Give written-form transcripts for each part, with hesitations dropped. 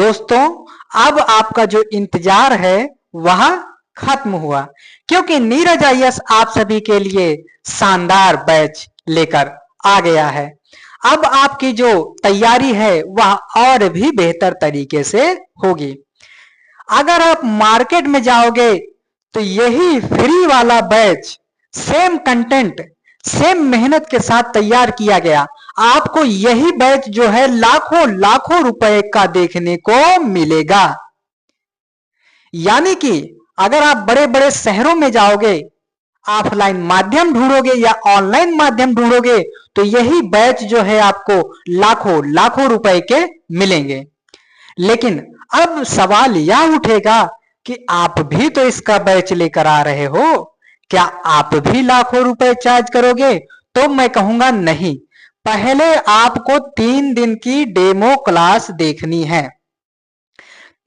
दोस्तों, अब आपका जो इंतजार है वह खत्म हुआ, क्योंकि नीरज आईएएस आप सभी के लिए शानदार बैच लेकर आ गया है। अब आपकी जो तैयारी है वह और भी बेहतर तरीके से होगी। अगर आप मार्केट में जाओगे तो यही फ्री वाला बैच सेम कंटेंट, सेम मेहनत के साथ तैयार किया गया, आपको यही बैच जो है लाखों लाखों रुपए का देखने को मिलेगा। यानी कि अगर आप बड़े बड़े शहरों में जाओगे, ऑफलाइन माध्यम ढूंढोगे या ऑनलाइन माध्यम ढूंढोगे, तो यही बैच जो है आपको लाखों लाखों रुपए के मिलेंगे। लेकिन अब सवाल यह उठेगा कि आप भी तो इसका बैच लेकर आ रहे हो, क्या आप भी लाखों रुपए चार्ज करोगे? तो मैं कहूंगा नहीं, पहले आपको 3 दिन की डेमो क्लास देखनी है।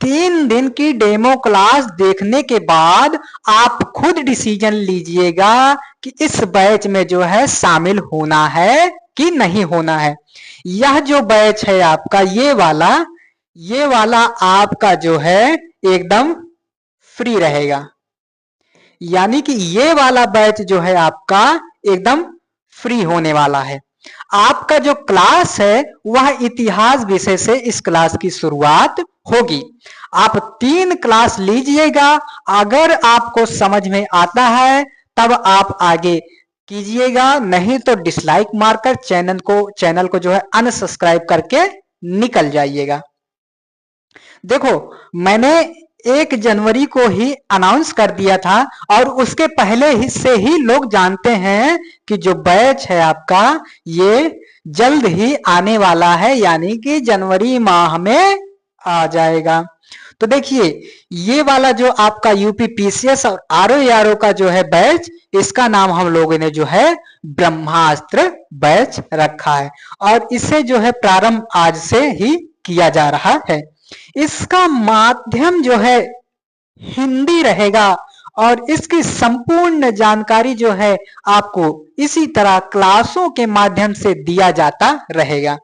3 दिन की डेमो क्लास देखने के बाद आप खुद डिसीजन लीजिएगा कि इस बैच में जो है शामिल होना है कि नहीं होना है। यह जो बैच है आपका ये वाला आपका जो है एकदम फ्री रहेगा। यानी कि ये वाला बैच जो है आपका एकदम फ्री होने वाला है। आपका जो क्लास है वह इतिहास विषय से इस क्लास की शुरुआत होगी। आप 3 क्लास लीजिएगा, अगर आपको समझ में आता है तब आप आगे कीजिएगा, नहीं तो डिसलाइक मारकर चैनल को जो है अनसब्सक्राइब करके निकल जाइएगा। देखो, मैंने 1 जनवरी को ही अनाउंस कर दिया था और उसके पहले ही से ही लोग जानते हैं कि जो बैच है आपका ये जल्द ही आने वाला है, यानी कि जनवरी माह में आ जाएगा। तो देखिए, ये वाला जो आपका यूपी पीसीएस और आरओ का जो है बैच, इसका नाम हम लोगों ने जो है ब्रह्मास्त्र बैच रखा है और इसे जो है प्रारंभ आज से ही किया जा रहा है। इसका माध्यम जो है हिंदी रहेगा और इसकी संपूर्ण जानकारी जो है आपको इसी तरह क्लासों के माध्यम से दिया जाता रहेगा।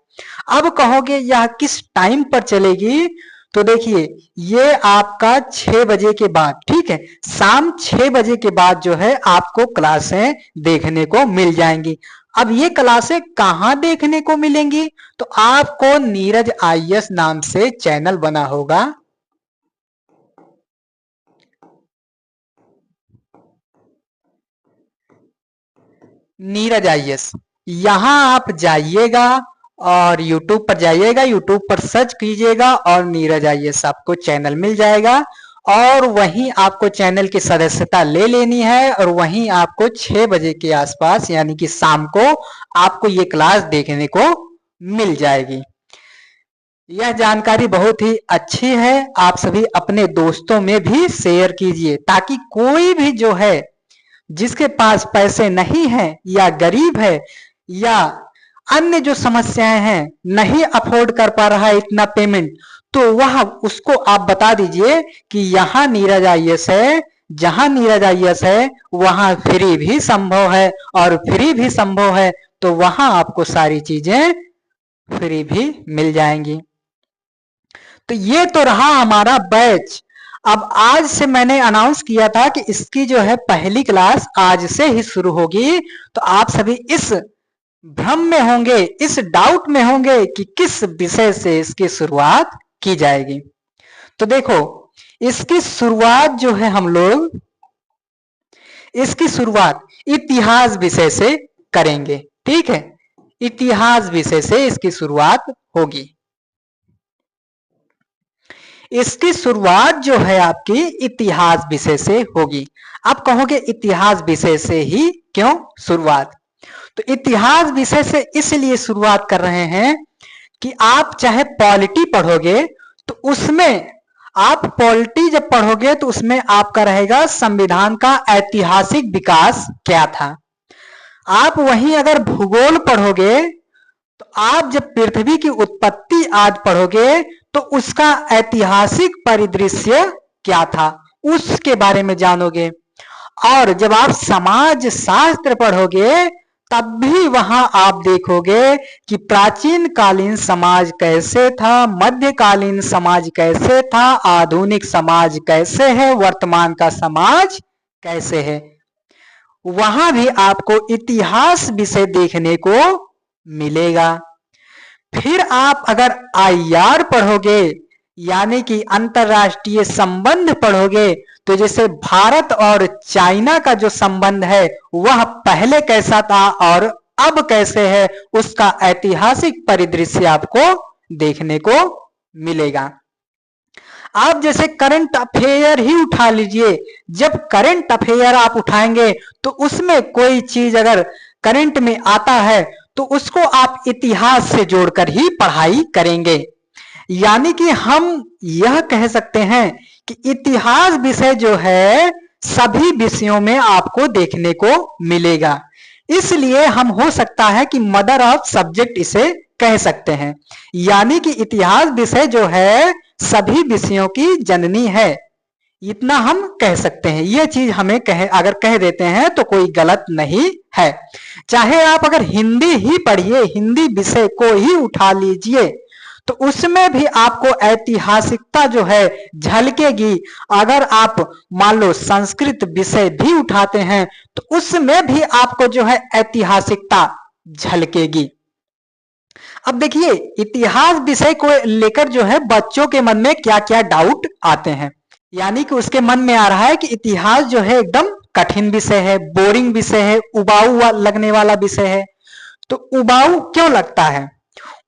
अब कहोगे यह किस टाइम पर चलेगी? तो देखिए, ये आपका 6 बजे के बाद, ठीक है, शाम 6 बजे के बाद जो है आपको क्लासें देखने को मिल जाएंगी। अब ये क्लासें कहां देखने को मिलेंगी? तो आपको नीरज आईएएस नाम से चैनल बना होगा, नीरज आईएएस, यहां आप जाइएगा और YouTube पर जाइएगा, YouTube पर सर्च कीजिएगा और नीरज आईएएस आपको चैनल मिल जाएगा और वहीं आपको चैनल की सदस्यता ले लेनी है और वहीं आपको 6 बजे के आसपास यानी कि शाम को आपको ये क्लास देखने को मिल जाएगी। यह जानकारी बहुत ही अच्छी है, आप सभी अपने दोस्तों में भी शेयर कीजिए ताकि कोई भी जो है जिसके पास पैसे नहीं है या गरीब है या अन्य जो समस्याएं हैं, नहीं अफोर्ड कर पा रहा है इतना पेमेंट, तो वह उसको आप बता दीजिए कि यहाँ नीरज आईएएस है, जहां नीरज आईएएस है वहां फ्री भी संभव है और फ्री भी संभव है तो वहां आपको सारी चीजें फ्री भी मिल जाएंगी। तो ये तो रहा हमारा बैच। अब आज से मैंने अनाउंस किया था कि इसकी जो है पहली क्लास आज से ही शुरू होगी, तो आप सभी इस भ्रम में होंगे, इस डाउट में होंगे कि किस विषय से इसकी शुरुआत की जाएगी। तो देखो, इसकी शुरुआत जो है हम लोग इसकी शुरुआत इतिहास विषय से करेंगे, ठीक है, इतिहास विषय से इसकी शुरुआत होगी। इसकी शुरुआत जो है आपकी इतिहास विषय से होगी। आप कहोगे इतिहास विषय से ही क्यों शुरुआत? तो इतिहास विषय से इसलिए शुरुआत कर रहे हैं कि आप चाहे पॉलिटी पढ़ोगे तो उसमें आप पॉलिटी जब पढ़ोगे तो उसमें आपका रहेगा संविधान का ऐतिहासिक विकास क्या था। आप वहीं अगर भूगोल पढ़ोगे तो आप जब पृथ्वी की उत्पत्ति आज पढ़ोगे तो उसका ऐतिहासिक परिदृश्य क्या था उसके बारे में जानोगे। और जब आप समाज शास्त्र पढ़ोगे तब भी वहां आप देखोगे कि प्राचीन कालीन समाज कैसे था, मध्यकालीन समाज कैसे था, आधुनिक समाज कैसे है, वर्तमान का समाज कैसे है। वहां भी आपको इतिहास विषय देखने को मिलेगा। फिर आप अगर आईआर पढ़ोगे यानी कि अंतरराष्ट्रीय संबंध पढ़ोगे, तो जैसे भारत और चाइना का जो संबंध है वह पहले कैसा था और अब कैसे है, उसका ऐतिहासिक परिदृश्य आपको देखने को मिलेगा। आप जैसे करंट अफेयर ही उठा लीजिए, जब करंट अफेयर आप उठाएंगे तो उसमें कोई चीज अगर करंट में आता है तो उसको आप इतिहास से जोड़कर ही पढ़ाई करेंगे। यानी कि हम यह कह सकते हैं कि इतिहास विषय जो है सभी विषयों में आपको देखने को मिलेगा। इसलिए हम हो सकता है कि मदर ऑफ सब्जेक्ट इसे कह सकते हैं। यानी कि इतिहास विषय जो है सभी विषयों की जननी है, इतना हम कह सकते हैं। यह चीज हमें अगर कह देते हैं तो कोई गलत नहीं है। चाहे आप अगर हिंदी ही पढ़िए, हिंदी विषय को ही उठा लीजिए, तो उसमें भी आपको ऐतिहासिकता जो है झलकेगी। अगर आप मान लो संस्कृत विषय भी उठाते हैं तो उसमें भी आपको जो है ऐतिहासिकता झलकेगी। अब देखिए इतिहास विषय को लेकर जो है बच्चों के मन में क्या क्या डाउट आते हैं। यानी कि उसके मन में आ रहा है कि इतिहास जो है एकदम कठिन विषय है, बोरिंग विषय है, उबाऊ लगने वाला विषय है। तो उबाऊ क्यों लगता है?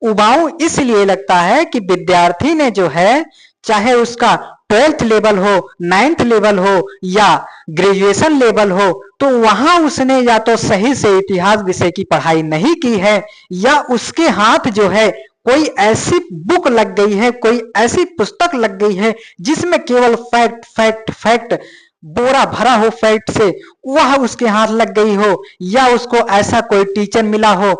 उबाऊ इसलिए लगता है कि विद्यार्थी ने जो है चाहे उसका 12th लेवल हो, 9th लेवल हो या ग्रेजुएशन लेवल हो, तो वहां उसने या तो सही से इतिहास विषय की पढ़ाई नहीं की है या उसके हाथ जो है कोई ऐसी बुक लग गई है, कोई ऐसी पुस्तक लग गई है जिसमें केवल फैक्ट फैक्ट फैक्ट बोरा भरा हो फैक्ट से, वह उसके हाथ लग गई हो, या उसको ऐसा कोई टीचर मिला हो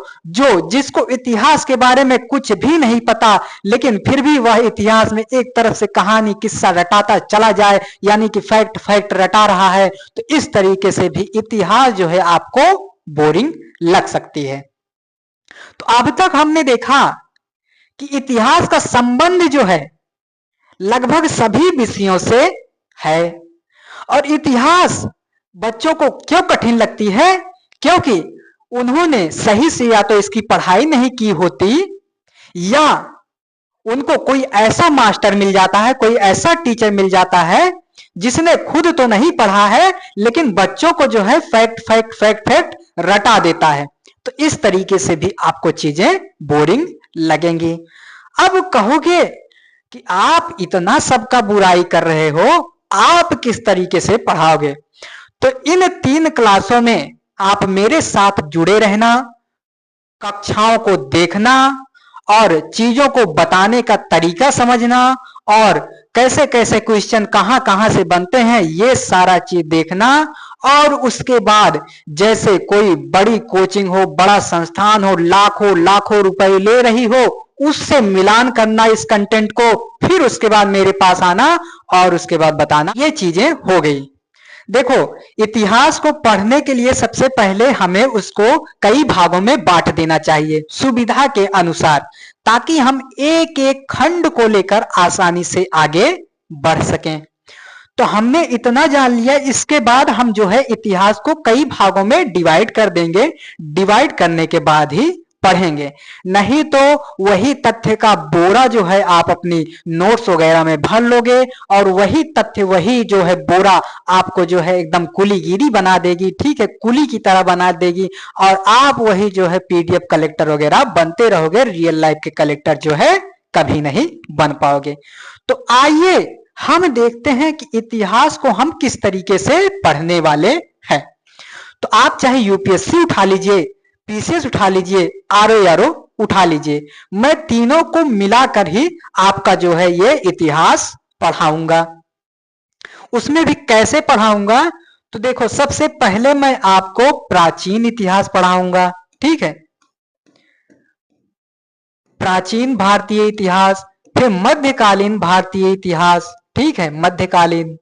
जिसको इतिहास के बारे में कुछ भी नहीं पता, लेकिन फिर भी वह इतिहास में एक तरफ से कहानी किस्सा रटाता चला जाए, यानी कि फैक्ट फैक्ट रटा रहा है। तो इस तरीके से भी इतिहास जो है आपको बोरिंग लग सकती है। तो अब तक हमने देखा कि इतिहास का संबंध जो है लगभग सभी विषयों से है। और इतिहास बच्चों को क्यों कठिन लगती है? क्योंकि उन्होंने सही से या तो इसकी पढ़ाई नहीं की होती या उनको कोई ऐसा मास्टर मिल जाता है, कोई ऐसा टीचर मिल जाता है जिसने खुद तो नहीं पढ़ा है लेकिन बच्चों को जो है फैक्ट फैक्ट फैक्ट फैक्ट रटा देता है। तो इस तरीके से भी आपको चीजें बोरिंग लगेंगी। अब कहोगे कि आप इतना सबका बुराई कर रहे हो, आप किस तरीके से पढ़ाओगे? तो इन 3 क्लासों में आप मेरे साथ जुड़े रहना, कक्षाओं को देखना और चीजों को बताने का तरीका समझना और कैसे कैसे क्वेश्चन कहां कहां से बनते हैं ये सारा चीज देखना। और उसके बाद जैसे कोई बड़ी कोचिंग हो, बड़ा संस्थान हो, लाखों लाखों रुपए ले रही हो, उससे मिलान करना इस कंटेंट को, फिर उसके बाद मेरे पास आना और उसके बाद बताना। ये चीजें हो गई। देखो इतिहास को पढ़ने के लिए सबसे पहले हमें उसको कई भागों में बांट देना चाहिए सुविधा के अनुसार, ताकि हम एक एक खंड को लेकर आसानी से आगे बढ़ सकें। तो हमने इतना जान लिया, इसके बाद हम जो है इतिहास को कई भागों में डिवाइड कर देंगे। डिवाइड करने के बाद ही पढ़ेंगे, नहीं तो वही तथ्य का बोरा जो है आप अपनी नोट्स वगैरह में भर लोगे और वही तथ्य, वही जो है बोरा आपको जो है एकदम कुलीगिरी बना देगी, ठीक है, कुली की तरह बना देगी, और आप वही जो है पीडीएफ कलेक्टर वगैरह बनते रहोगे, रियल लाइफ के कलेक्टर जो है कभी नहीं बन पाओगे। तो आइए हम देखते हैं कि इतिहास को हम किस तरीके से पढ़ने वाले हैं। तो आप चाहे यूपीएससी उठा लीजिए, पीसीएस उठा लीजिए, आरओ उठा लीजिए, मैं तीनों को मिलाकर ही आपका जो है ये इतिहास पढ़ाऊंगा। उसमें भी कैसे पढ़ाऊंगा? तो देखो सबसे पहले मैं आपको प्राचीन इतिहास पढ़ाऊंगा, ठीक है, प्राचीन भारतीय इतिहास, फिर मध्यकालीन भारतीय इतिहास, ठीक है, मध्यकालीन।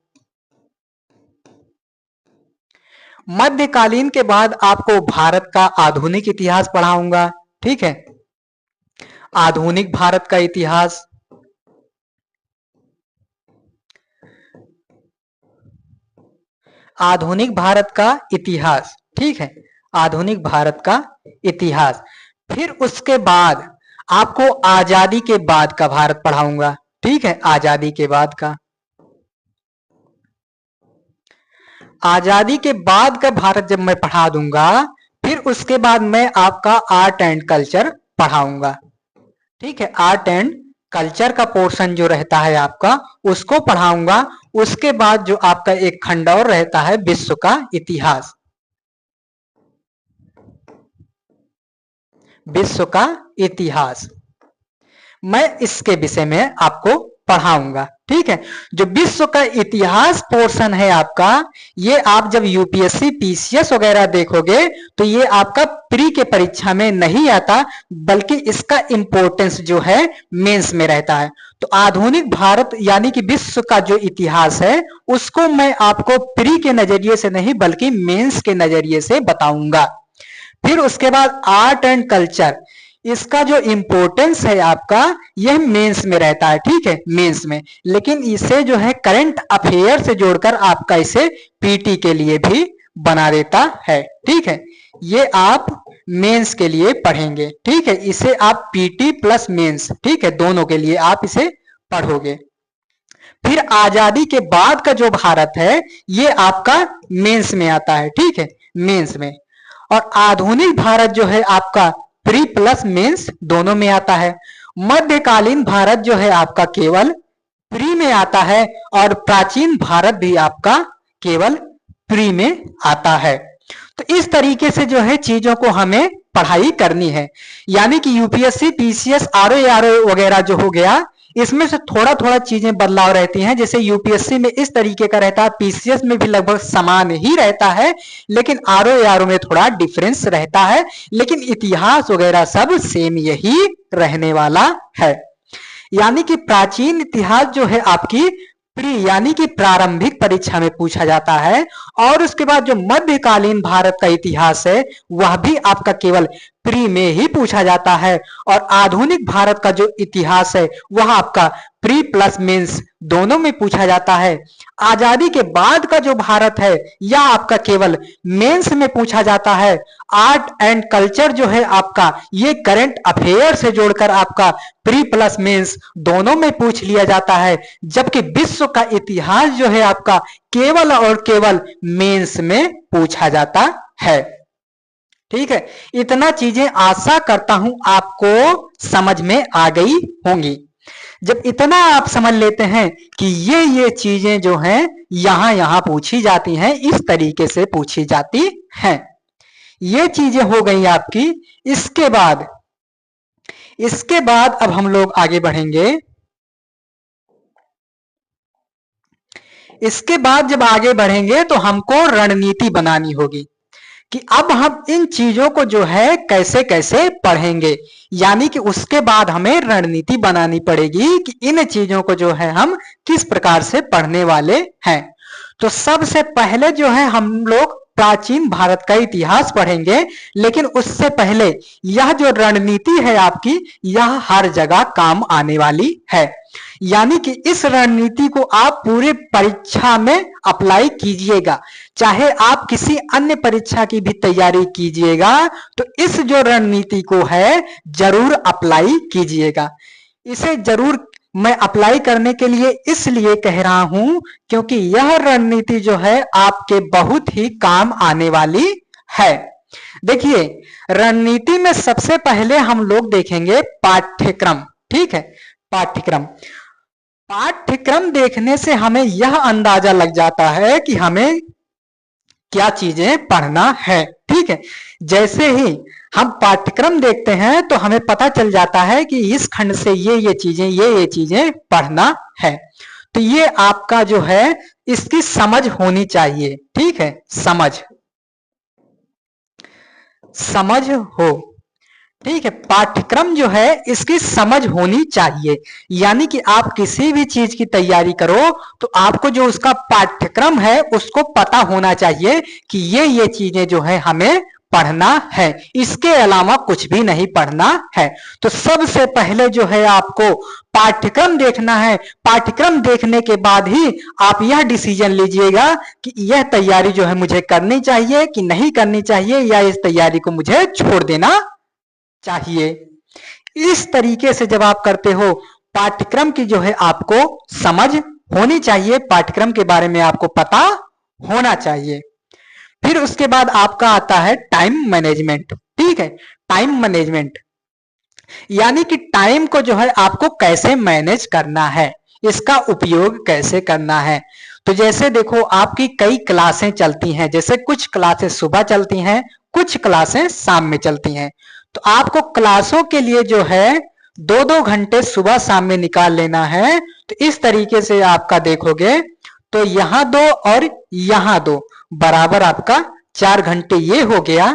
मध्यकालीन के बाद आपको भारत का आधुनिक इतिहास पढ़ाऊंगा। ठीक है, आधुनिक भारत का इतिहास। आधुनिक भारत का इतिहास, ठीक है, आधुनिक भारत का इतिहास। फिर उसके बाद आपको आजादी के बाद का भारत पढ़ाऊंगा। ठीक है, आजादी के बाद का, आजादी के बाद का भारत जब मैं पढ़ा दूंगा, फिर उसके बाद मैं आपका आर्ट एंड कल्चर पढ़ाऊंगा। ठीक है, आर्ट एंड कल्चर का पोर्शन जो रहता है आपका, उसको पढ़ाऊंगा। उसके बाद जो आपका एक खंड और रहता है विश्व का इतिहास, विश्व का इतिहास, मैं इसके विषय में आपको पढ़ाऊंगा। ठीक है, जो विश्व का इतिहास पोर्शन है आपका, ये आप जब यूपीएससी पीसीएस वगैरह देखोगे तो ये आपका प्री के परीक्षा में नहीं आता, बल्कि इसका इंपॉर्टेंस जो है मेंस में रहता है। तो आधुनिक भारत यानी कि विश्व का जो इतिहास है, उसको मैं आपको प्री के नजरिए से नहीं बल्कि मेंस के नजरिए से बताऊंगा। फिर उसके बाद आर्ट एंड कल्चर, इसका जो इंपॉर्टेंस है आपका, यह मेंस में रहता है। ठीक है, मेंस में, लेकिन इसे जो है करंट अफेयर से जोड़कर आपका इसे पीटी के लिए भी बना देता है। ठीक है, ये आप मेंस के लिए पढ़ेंगे। ठीक है, इसे आप पीटी प्लस मेंस, ठीक है, दोनों के लिए आप इसे पढ़ोगे। फिर आजादी के बाद का जो भारत है, ये आपका मेंस में आता है। ठीक है, मेंस में। और आधुनिक भारत जो है आपका प्री प्लस मेंस दोनों में आता है। मध्यकालीन भारत जो है आपका केवल प्री में आता है, और प्राचीन भारत भी आपका केवल प्री में आता है। तो इस तरीके से जो है चीजों को हमें पढ़ाई करनी है। यानी कि यूपीएससी पीसीएस आरओ वगैरह जो हो गया, इसमें से थोड़ा थोड़ा चीजें बदलाव रहती हैं। जैसे यूपीएससी में इस तरीके का रहता है, पीसीएस में भी लगभग समान ही रहता है, लेकिन आरओ में थोड़ा डिफरेंस रहता है। लेकिन इतिहास वगैरह सब सेम यही रहने वाला है। यानी कि प्राचीन इतिहास जो है आपकी प्री यानी कि प्रारंभिक परीक्षा में पूछा जाता है, और उसके बाद जो मध्यकालीन भारत का इतिहास है, वह भी आपका केवल प्री में ही पूछा जाता है। और आधुनिक भारत का जो इतिहास है, वह आपका प्री प्लस मेंस दोनों में पूछा जाता है। आजादी के बाद का जो भारत है, यह आपका केवल मेंस में पूछा जाता है। आर्ट एंड कल्चर जो है आपका, ये करंट अफेयर से जोड़कर आपका प्री प्लस मेंस दोनों में पूछ लिया जाता है। जबकि विश्व का इतिहास जो है आपका केवल और केवल मेंस में पूछा जाता है। ठीक है, इतना चीजें आशा करता हूं आपको समझ में आ गई होंगी। जब इतना आप समझ लेते हैं कि ये चीजें जो हैं यहां यहां पूछी जाती हैं, इस तरीके से पूछी जाती हैं, ये चीजें हो गई आपकी। इसके बाद अब हम लोग आगे बढ़ेंगे। इसके बाद जब आगे बढ़ेंगे तो हमको रणनीति बनानी होगी कि अब हम इन चीजों को जो है कैसे कैसे पढ़ेंगे। यानी कि उसके बाद हमें रणनीति बनानी पड़ेगी कि इन चीजों को जो है हम किस प्रकार से पढ़ने वाले हैं। तो सबसे पहले जो है हम लोग प्राचीन भारत का इतिहास पढ़ेंगे, लेकिन उससे पहले यह जो रणनीति है आपकी, यह हर जगह काम आने वाली है। यानी कि इस रणनीति को आप पूरे परीक्षा में अप्लाई कीजिएगा, चाहे आप किसी अन्य परीक्षा की भी तैयारी कीजिएगा, तो इस जो रणनीति को है जरूर अप्लाई कीजिएगा। इसे जरूर मैं अप्लाई करने के लिए इसलिए कह रहा हूं क्योंकि यह रणनीति जो है आपके बहुत ही काम आने वाली है। देखिए, रणनीति में सबसे पहले हम लोग देखेंगे पाठ्यक्रम। ठीक है, पाठ्यक्रम। पाठ्यक्रम देखने से हमें यह अंदाजा लग जाता है कि हमें क्या चीजें पढ़ना है। ठीक है, जैसे ही हम पाठ्यक्रम देखते हैं तो हमें पता चल जाता है कि इस खंड से ये चीजें पढ़ना है। तो ये आपका जो है इसकी समझ होनी चाहिए। ठीक है, समझ हो। ठीक है, पाठ्यक्रम जो है इसकी समझ होनी चाहिए। यानी कि आप किसी भी चीज की तैयारी करो तो आपको जो उसका पाठ्यक्रम है उसको पता होना चाहिए कि ये चीजें जो है हमें पढ़ना है, इसके अलावा कुछ भी नहीं पढ़ना है। तो सबसे पहले जो है आपको पाठ्यक्रम देखना है। पाठ्यक्रम देखने के बाद ही आप यह डिसीजन लीजिएगा कि यह तैयारी जो है मुझे करनी चाहिए कि नहीं करनी चाहिए, या इस तैयारी को मुझे छोड़ देना चाहिए। इस तरीके से जब आप करते हो, पाठ्यक्रम की जो है आपको समझ होनी चाहिए, पाठ्यक्रम के बारे में आपको पता होना चाहिए। फिर उसके बाद आपका आता है टाइम मैनेजमेंट। ठीक है, टाइम मैनेजमेंट यानी कि टाइम को जो है आपको कैसे मैनेज करना है, इसका उपयोग कैसे करना है। तो जैसे देखो आपकी कई क्लासें चलती हैं, जैसे कुछ क्लासें सुबह चलती हैं, कुछ क्लासें शाम में चलती हैं। तो आपको क्लासों के लिए जो है 2-2 घंटे सुबह शाम में निकाल लेना है। तो इस तरीके से आपका देखोगे तो यहां 2 और यहां 2 बराबर आपका 4 घंटे ये हो गया।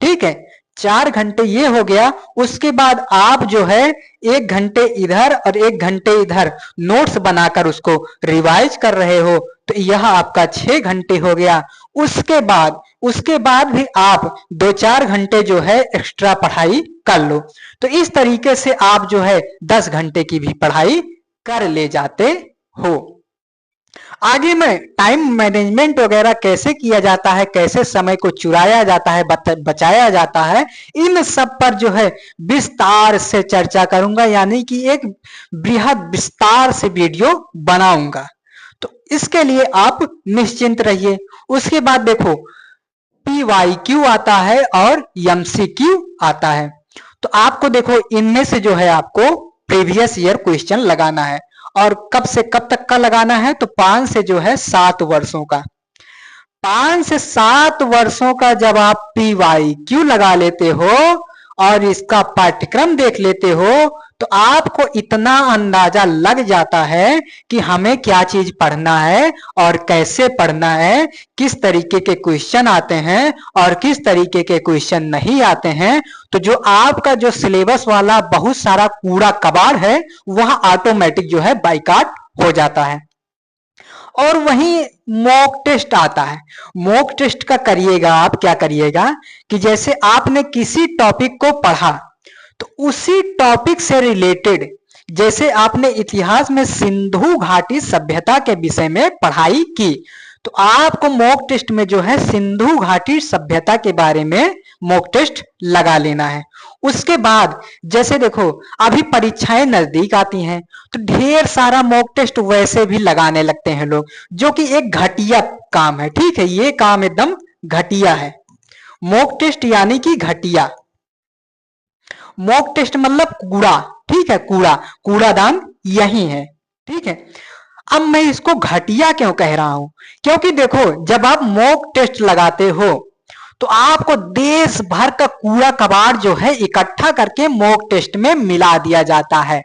ठीक है, 4 घंटे ये हो गया। उसके बाद आप जो है 1 घंटे इधर और 1 घंटे इधर नोट्स बनाकर उसको रिवाइज कर रहे हो, तो यह आपका 6 घंटे हो गया। उसके बाद भी आप 2-4 घंटे जो है एक्स्ट्रा पढ़ाई कर लो। तो इस तरीके से आप जो है 10 घंटे की भी पढ़ाई कर ले जाते हो। आगे में टाइम मैनेजमेंट वगैरह कैसे किया जाता है, कैसे समय को चुराया जाता है, बचाया जाता है, इन सब पर जो है विस्तार से चर्चा करूंगा, यानी कि एक बृहद विस्तार से वीडियो बनाऊंगा। तो इसके लिए आप निश्चिंत रहिए। उसके बाद देखो PYQ आता है और MCQ आता है। तो आपको देखो इनमें से जो है आपको प्रीवियस ईयर क्वेश्चन लगाना है, और कब से कब तक का लगाना है, तो 5 से जो है 7 वर्षों का। 5 से 7 वर्षों का जब आप PYQ लगा लेते हो और इसका पाठ्यक्रम देख लेते हो, तो आपको इतना अंदाजा लग जाता है कि हमें क्या चीज पढ़ना है और कैसे पढ़ना है, किस तरीके के क्वेश्चन आते हैं और किस तरीके के क्वेश्चन नहीं आते हैं। तो जो आपका जो सिलेबस वाला बहुत सारा कूड़ा कबाड़ है वह ऑटोमेटिक जो है बाइकाट हो जाता है। और वहीं मॉक टेस्ट आता है। मॉक टेस्ट का करिएगा आप, क्या करिएगा कि जैसे आपने किसी टॉपिक को पढ़ा तो उसी टॉपिक से रिलेटेड, जैसे आपने इतिहास में सिंधु घाटी सभ्यता के विषय में पढ़ाई की, तो आपको मॉक टेस्ट में जो है सिंधु घाटी सभ्यता के बारे में मॉक टेस्ट लगा लेना है। उसके बाद जैसे देखो अभी परीक्षाएं नजदीक आती हैं, तो ढेर सारा मॉक टेस्ट वैसे भी लगाने लगते हैं लोग, जो कि एक घटिया काम है। ठीक है, ये काम एकदम घटिया है। मॉक टेस्ट यानी कि घटिया, मॉक टेस्ट मतलब कूड़ा। ठीक है, कूड़ादान यही है। ठीक है, अब मैं इसको घटिया क्यों कह रहा हूं, क्योंकि देखो जब आप मॉक टेस्ट लगाते हो तो आपको देश भर का कूड़ा कबाड़ जो है इकट्ठा करके मॉक टेस्ट में मिला दिया जाता है।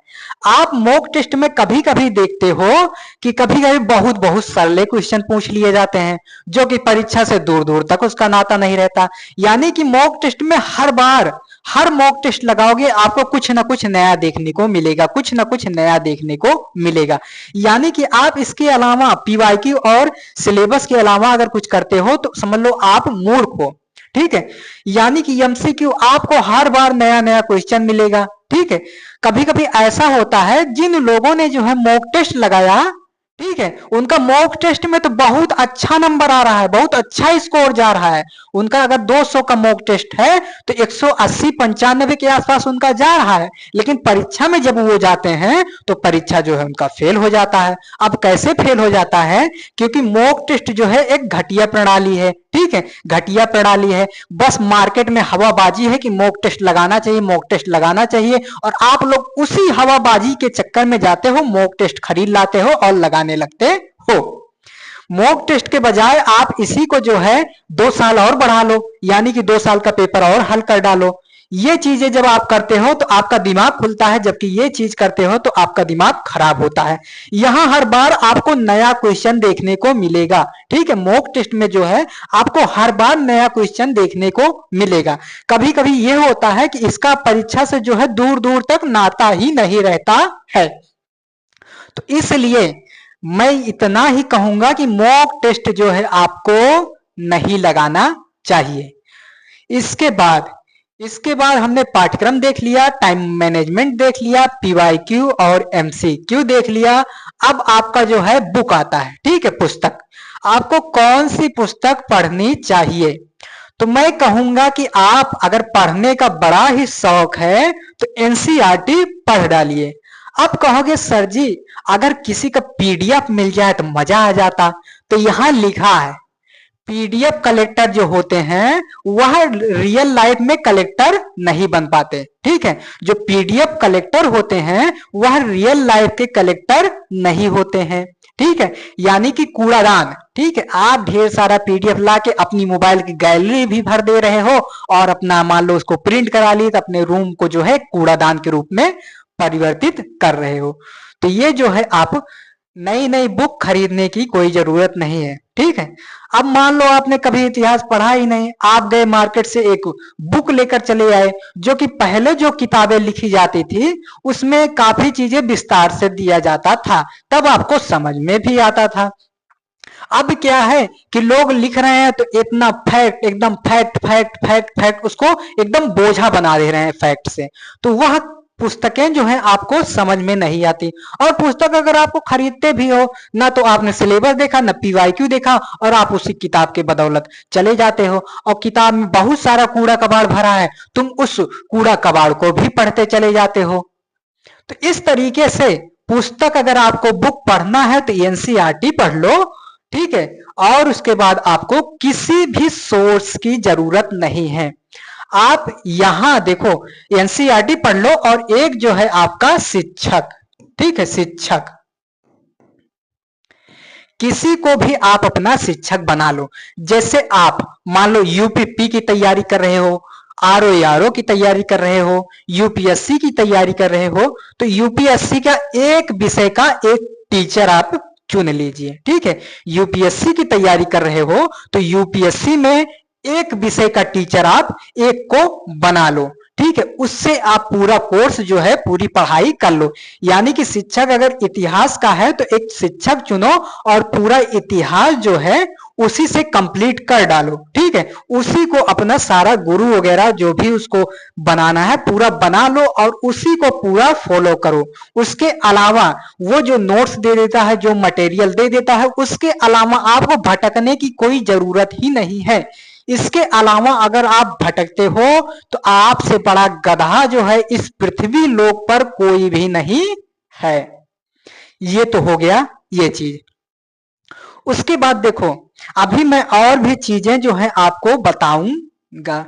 आप मॉक टेस्ट में कभी कभी देखते हो कि कभी कभी बहुत बहुत सरल क्वेश्चन पूछ लिए जाते हैं, जो कि परीक्षा से दूर दूर तक उसका नाता नहीं रहता। यानी कि मॉक टेस्ट में हर बार हर मॉक टेस्ट लगाओगे आपको कुछ ना कुछ नया देखने को मिलेगा, कुछ ना कुछ नया देखने को मिलेगा। यानी कि आप इसके अलावा PYQ और सिलेबस के अलावा अगर कुछ करते हो तो समझ लो आप मूर्ख हो। ठीक है, यानी कि MCQ आपको हर बार नया नया क्वेश्चन मिलेगा। ठीक है, कभी कभी ऐसा होता है जिन लोगों ने जो है मॉक टेस्ट लगाया, ठीक है, उनका मॉक टेस्ट में तो बहुत अच्छा नंबर आ रहा है, बहुत अच्छा स्कोर जा रहा है। उनका अगर 200 का मॉक टेस्ट है तो 180-95 के आसपास उनका जा रहा है, लेकिन परीक्षा में जब वो जाते हैं तो परीक्षा जो है उनका फेल हो जाता है। अब कैसे फेल हो जाता है, क्योंकि मॉक टेस्ट जो है एक घटिया प्रणाली है। ठीक है, घटिया प्रणाली है, बस मार्केट में हवाबाजी है कि मॉक टेस्ट लगाना चाहिए, मॉक टेस्ट लगाना चाहिए, और आप लोग उसी हवाबाजी के चक्कर में जाते हो, मॉक टेस्ट खरीद लाते हो और लगाने लगते हो। मॉक टेस्ट के बजाय आप इसी को जो है 2 साल और बढ़ा लो, यानी कि 2 साल का पेपर और हल कर डालो। ये चीजें जब आप करते हो तो आपका दिमाग खुलता है, जबकि ये चीज करते हो तो आपका दिमाग खराब होता है। यहां हर बार आपको नया क्वेश्चन देखने को मिलेगा, ठीक है। मॉक टेस्ट में जो है आपको हर बार नया क्वेश्चन देखने को मिलेगा। कभी कभी ये होता है कि इसका परीक्षा से जो है दूर दूर तक नाता ही नहीं रहता है। तो इसलिए मैं इतना ही कहूंगा कि मॉक टेस्ट जो है आपको नहीं लगाना चाहिए। इसके बाद हमने पाठ्यक्रम देख लिया, टाइम मैनेजमेंट देख लिया, पीवाईक्यू और एमसीक्यू देख लिया। अब आपका जो है बुक आता है, ठीक है, पुस्तक। आपको कौन सी पुस्तक पढ़नी चाहिए? तो मैं कहूंगा कि आप अगर पढ़ने का बड़ा ही शौक है तो एनसीईआरटी पढ़ डालिए। अब कहोगे सर जी अगर किसी का पीडीएफ मिल जाए तो मजा आ जाता, तो यहां लिखा है पीडीएफ कलेक्टर जो होते हैं वह रियल लाइफ में कलेक्टर नहीं बन पाते, ठीक है। जो पीडीएफ कलेक्टर होते हैं वह रियल लाइफ के कलेक्टर नहीं होते हैं, ठीक है। यानी कि कूड़ादान, ठीक है। आप ढेर सारा पीडीएफ लाके अपनी मोबाइल की गैलरी भी भर दे रहे हो और अपना मान लो उसको प्रिंट करा लिए तो अपने रूम को जो है कूड़ादान के रूप में परिवर्तित कर रहे हो। तो ये जो है आप नई नई बुक खरीदने की कोई जरूरत नहीं है, ठीक है। अब मान लो आपने कभी इतिहास पढ़ा ही नहीं, आप गए मार्केट से एक बुक लेकर चले आए, जो कि पहले जो किताबें लिखी जाती थी उसमें काफी चीजें विस्तार से दिया जाता था, तब आपको समझ में भी आता था। अब क्या है कि लोग लिख रहे हैं तो इतना फैक्ट, एकदम फैक्ट फैक्ट फैक्ट फैक्ट, उसको एकदम बोझा बना दे रहे हैं फैक्ट से, तो वह पुस्तकें जो है आपको समझ में नहीं आती। और पुस्तक अगर आपको खरीदते भी हो ना तो आपने सिलेबस देखा ना पीवाईक्यू देखा और आप उसी किताब के बदौलत चले जाते हो, और किताब में बहुत सारा कूड़ा कबाड़ भरा है, तुम उस कूड़ा कबाड़ को भी पढ़ते चले जाते हो। तो इस तरीके से पुस्तक अगर आपको बुक पढ़ना है तो एनसीईआरटी पढ़ लो, ठीक है। और उसके बाद आपको किसी भी सोर्स की जरूरत नहीं है। आप यहां देखो एनसीईआरटी पढ़ लो और एक जो है आपका शिक्षक, ठीक है, शिक्षक, किसी को भी आप अपना शिक्षक बना लो। जैसे आप मान लो यूपीपी की तैयारी कर रहे हो, आरओ की तैयारी कर रहे हो, यूपीएससी की तैयारी कर रहे हो, तो यूपीएससी का एक विषय का एक टीचर आप चुन लीजिए, ठीक है। यूपीएससी की तैयारी कर रहे हो तो यूपीएससी में एक विषय का टीचर आप एक को बना लो, ठीक है। उससे आप पूरा कोर्स जो है पूरी पढ़ाई कर लो। यानी कि शिक्षक अगर इतिहास का है तो एक शिक्षक चुनो और पूरा इतिहास जो है उसी से कंप्लीट कर डालो, ठीक है। उसी को अपना सारा गुरु वगैरह जो भी उसको बनाना है पूरा बना लो और उसी को पूरा फॉलो करो। उसके अलावा वो जो नोट्स दे देता है, जो मटेरियल दे देता है, उसके अलावा आपको भटकने की कोई जरूरत ही नहीं है। इसके अलावा अगर आप भटकते हो तो आपसे बड़ा गधा जो है इस पृथ्वी लोक पर कोई भी नहीं है। ये तो हो गया ये चीज। उसके बाद देखो अभी मैं और भी चीजें जो है आपको बताऊंगा।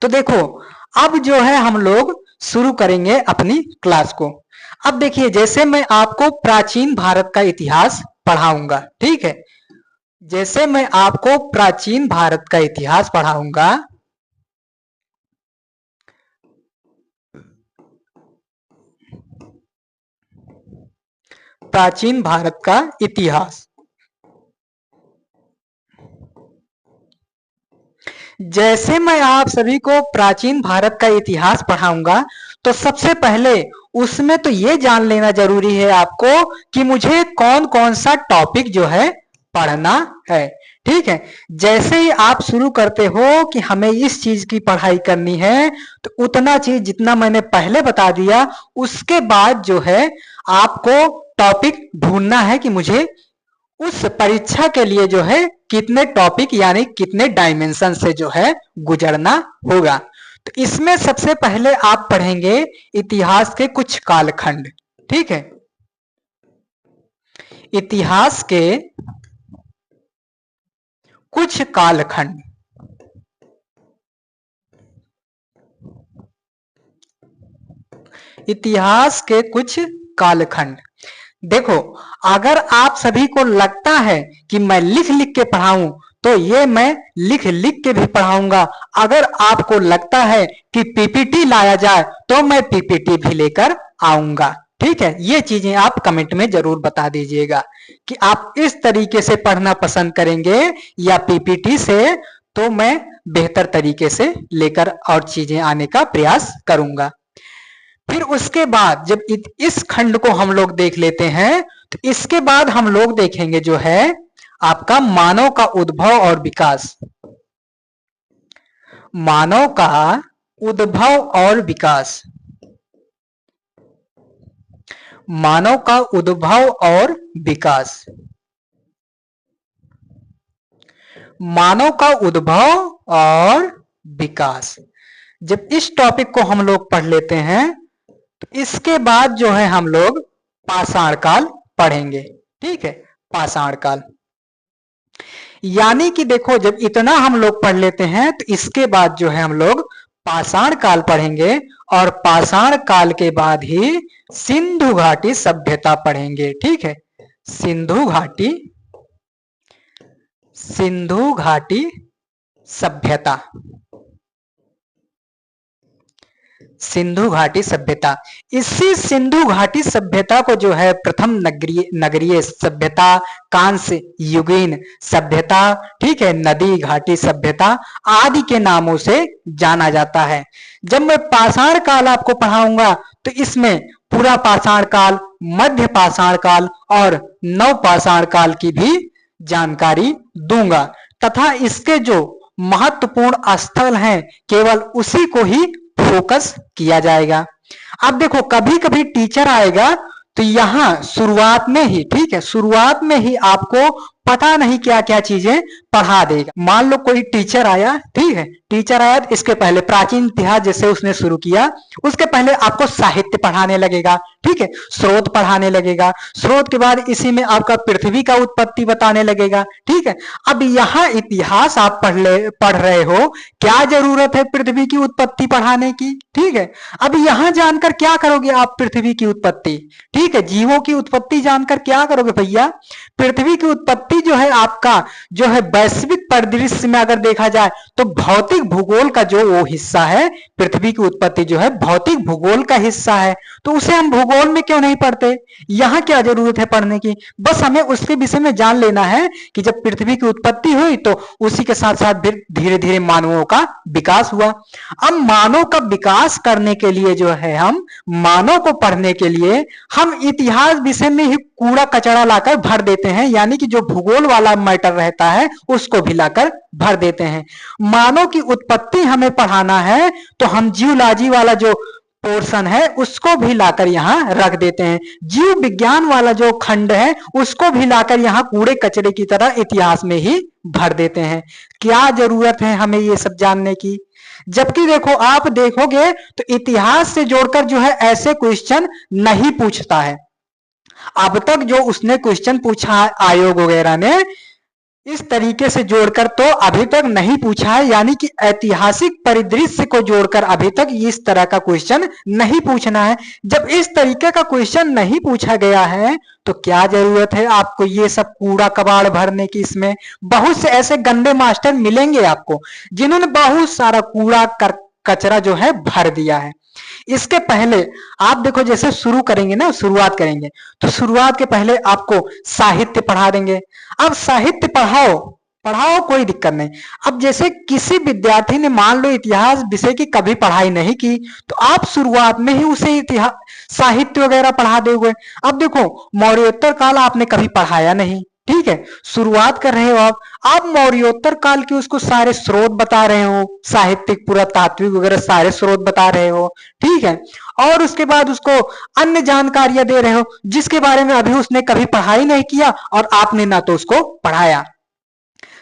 तो देखो अब जो है हम लोग शुरू करेंगे अपनी क्लास को। अब देखिए जैसे मैं आपको प्राचीन भारत का इतिहास पढ़ाऊंगा, ठीक है। जैसे मैं आपको प्राचीन भारत का इतिहास पढ़ाऊंगा, प्राचीन भारत का इतिहास, जैसे मैं आप सभी को प्राचीन भारत का इतिहास पढ़ाऊंगा तो सबसे पहले उसमें तो ये जान लेना जरूरी है आपको कि मुझे कौन कौन सा टॉपिक जो है पढ़ना है, ठीक है। जैसे ही आप शुरू करते हो कि हमें इस चीज की पढ़ाई करनी है तो उतना चीज जितना मैंने पहले बता दिया, उसके बाद जो है आपको टॉपिक ढूंढना है कि मुझे उस परीक्षा के लिए जो है कितने टॉपिक यानी कितने डायमेंशन से जो है गुजरना होगा। तो इसमें सबसे पहले आप पढ़ेंगे इतिहास के कुछ कालखंड, ठीक है। इतिहास के कुछ कालखंड, इतिहास के कुछ कालखंड। देखो अगर आप सभी को लगता है कि मैं लिख लिख के पढ़ाऊं तो ये मैं लिख लिख के भी पढ़ाऊंगा। अगर आपको लगता है कि पीपीटी लाया जाए तो मैं पीपीटी भी लेकर आऊंगा। ठीक है, ये चीजें आप कमेंट में जरूर बता दीजिएगा कि आप इस तरीके से पढ़ना पसंद करेंगे या पीपीटी से, तो मैं बेहतर तरीके से लेकर और चीजें आने का प्रयास करूंगा। फिर उसके बाद जब इस खंड को हम लोग देख लेते हैं तो इसके बाद हम लोग देखेंगे जो है आपका मानव का उद्भव और विकास। मानव का उद्भव और विकास। मानव का उद्भव और विकास। मानव का उद्भव और विकास। जब इस टॉपिक को हम लोग पढ़ लेते हैं तो इसके बाद जो है हम लोग पाषाण काल पढ़ेंगे। ठीक है, पाषाण काल यानी कि देखो जब इतना हम लोग पढ़ लेते हैं तो इसके बाद जो है हम लोग पाषाण काल पढ़ेंगे और पाषाण काल के बाद ही सिंधु घाटी सभ्यता पढ़ेंगे। ठीक है, सिंधु घाटी सभ्यता। सिंधु घाटी सभ्यता। इसी सिंधु घाटी सभ्यता को जो है प्रथम नगरीय सभ्यता, कांस्य युगीन सभ्यता, ठीक है, नदी घाटी सभ्यता आदि के नामों से जाना जाता है। जब मैं पाषाण काल आपको पढ़ाऊंगा तो इसमें पूरा पाषाण काल, मध्य पाषाण काल और नव पाषाण काल की भी जानकारी दूंगा तथा इसके जो महत्वपूर्ण स्थल हैं केवल उसी को ही फोकस किया जाएगा। अब देखो कभी कभी टीचर आएगा तो यहां शुरुआत में ही, ठीक है, शुरुआत में ही आपको पता नहीं क्या क्या चीजें पढ़ा देगा। मान लो कोई टीचर आया, ठीक है, टीचर आया तो इसके पहले प्राचीन इतिहास जैसे उसने शुरू किया, उसके पहले आपको साहित्य पढ़ाने लगेगा, ठीक है, स्रोत पढ़ाने लगेगा, स्रोत के बाद इसी में आपका पृथ्वी का उत्पत्ति बताने लगेगा। ठीक है, अब यहाँ इतिहास आप पढ़ रहे हो, क्या जरूरत है पृथ्वी की उत्पत्ति पढ़ाने की? ठीक है, अब यहां जानकर क्या करोगे आप? पृथ्वी की उत्पत्ति, ठीक है, जीवों की उत्पत्ति जानकर क्या करोगे भैया? पृथ्वी की उत्पत्ति जो है आपका जो है वैश्विक परिदृश्य में अगर देखा जाए तो भौतिक भूगोल का जो वो हिस्सा है, पृथ्वी की उत्पत्ति जो है भौतिक भूगोल का हिस्सा है, तो उसे हम भूगोल में क्यों नहीं पढ़ते? यहां क्या जरूरत है पढ़ने की? बस हमें उसके विषय में जान लेना है कि जब पृथ्वी की उत्पत्ति हुई तो उसी के साथ साथ धीरे धीरे मानवों का विकास हुआ। अब मानव का विकास करने के लिए जो है हम मानव को पढ़ने के लिए हम इतिहास विषय में ही कूड़ा कचरा लाकर भर देते हैं, यानी कि जो भूगोल वाला मैटर रहता है उसको भी लाकर भर देते हैं। मानव की उत्पत्ति हमें पढ़ाना है तो हम जियोलॉजी वाला जो पोर्शन है उसको भी लाकर यहाँ रख देते हैं, जीव विज्ञान वाला जो खंड है उसको भी लाकर यहाँ कूड़े कचरे की तरह इतिहास में ही भर देते हैं। क्या जरूरत है हमें ये सब जानने की? जबकि देखो आप देखोगे तो इतिहास से जोड़कर जो है ऐसे क्वेश्चन नहीं पूछता है। अब तक जो उसने क्वेश्चन पूछा आयोग वगैरह ने इस तरीके से जोड़कर तो अभी तक नहीं पूछा है, यानी कि ऐतिहासिक परिदृश्य को जोड़कर अभी तक इस तरह का क्वेश्चन नहीं पूछना है। जब इस तरीके का क्वेश्चन नहीं पूछा गया है तो क्या जरूरत है आपको ये सब कूड़ा कबाड़ भरने की? इसमें बहुत से ऐसे गंदे मास्टर मिलेंगे आपको जिन्होंने बहुत सारा कूड़ा कचरा जो है भर दिया है। इसके पहले आप देखो जैसे शुरू करेंगे ना, शुरुआत करेंगे तो शुरुआत के पहले आपको साहित्य पढ़ा देंगे। अब साहित्य पढ़ाओ कोई दिक्कत नहीं। अब जैसे किसी विद्यार्थी ने मान लो इतिहास विषय की कभी पढ़ाई नहीं की तो आप शुरुआत में ही उसे इतिहास साहित्य वगैरह पढ़ा दोगे। अब देखो मौर्योत्तर काल आपने कभी पढ़ाया नहीं, ठीक है, शुरुआत कर रहे हो आप मौर्योत्तर काल के उसको सारे स्रोत बता रहे हो, साहित्यिक पुरातात्विक वगैरह सारे स्रोत बता रहे हो, ठीक है, और उसके बाद उसको अन्य जानकारियां दे रहे हो जिसके बारे में अभी उसने कभी पढ़ाई नहीं किया और आपने ना तो उसको पढ़ाया।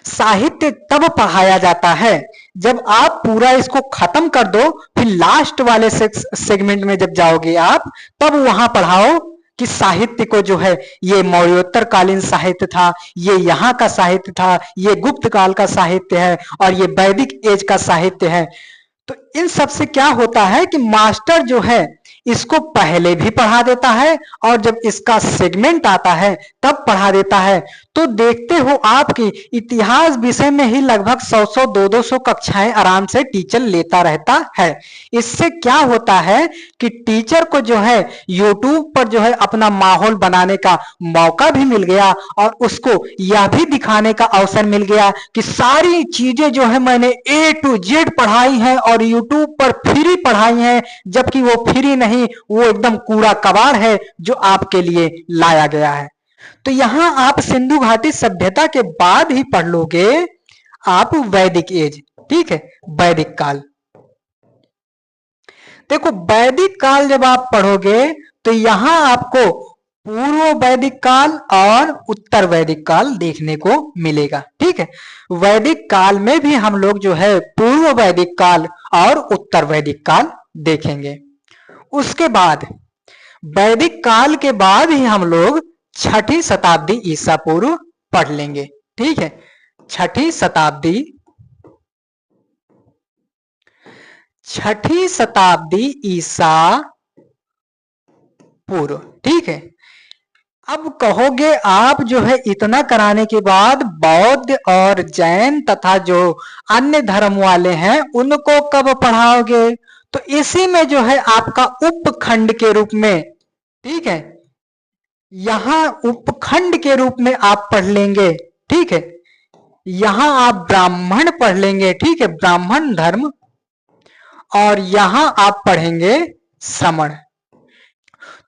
साहित्य तब पढ़ाया जाता है जब आप पूरा इसको खत्म कर दो, फिर लास्ट वाले सेगमेंट में जब जाओगे आप तब वहां पढ़ाओ कि साहित्य को जो है ये मौर्योत्तर कालीन साहित्य था, ये यहाँ का साहित्य था, ये गुप्त काल का साहित्य है और ये वैदिक एज का साहित्य है। तो इन सब से क्या होता है कि मास्टर जो है इसको पहले भी पढ़ा देता है और जब इसका सेगमेंट आता है तब पढ़ा देता है। तो देखते हो आपकी इतिहास विषय में ही लगभग 100 200 कक्षाएं आराम से टीचर लेता रहता है। इससे क्या होता है कि टीचर को जो है यूट्यूब पर जो है अपना माहौल बनाने का मौका भी मिल गया और उसको यह भी दिखाने का अवसर मिल गया कि सारी चीजें जो है मैंने A to Z पढ़ाई हैं और यूट्यूब पर फ्री पढ़ाई हैं, जबकि वो फ्री नहीं, वो एकदम कूड़ा कबाड़ है जो आपके लिए लाया गया है। तो यहां आप सिंधु घाटी सभ्यता के बाद ही पढ़ लोगे आप वैदिक एज, ठीक है, वैदिक काल। देखो वैदिक काल जब आप पढ़ोगे तो यहां आपको पूर्व वैदिक काल और उत्तर वैदिक काल देखने को मिलेगा, ठीक है। वैदिक काल में भी हम लोग जो है पूर्व वैदिक काल और उत्तर वैदिक काल देखेंगे। उसके बाद वैदिक काल के बाद ही हम लोग छठी शताब्दी ईसा पूर्व पढ़ लेंगे, ठीक है। छठी शताब्दी ईसा पूर्व, ठीक है। अब कहोगे आप जो है इतना कराने के बाद बौद्ध और जैन तथा जो अन्य धर्म वाले हैं उनको कब पढ़ाओगे? तो इसी में जो है आपका उपखंड के रूप में, ठीक है, यहां उपखंड के रूप में आप पढ़ लेंगे, ठीक है। यहां आप ब्राह्मण पढ़ लेंगे, ठीक है, ब्राह्मण धर्म, और यहां आप पढ़ेंगे श्रमण।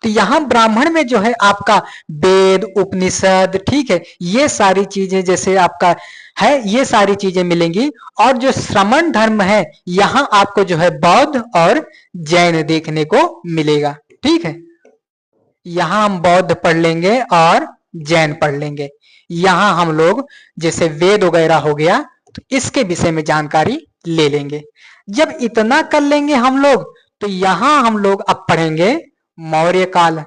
तो यहां ब्राह्मण में जो है आपका वेद उपनिषद, ठीक है, ये सारी चीजें जैसे आपका है ये सारी चीजें मिलेंगी। और जो श्रमण धर्म है यहां आपको जो है बौद्ध और जैन देखने को मिलेगा, ठीक है। यहां हम बौद्ध पढ़ लेंगे और जैन पढ़ लेंगे। यहां हम लोग जैसे वेद वगैरह हो गया तो इसके विषय में जानकारी ले लेंगे। जब इतना कर लेंगे हम लोग तो यहां हम लोग अब पढ़ेंगे मौर्य काल,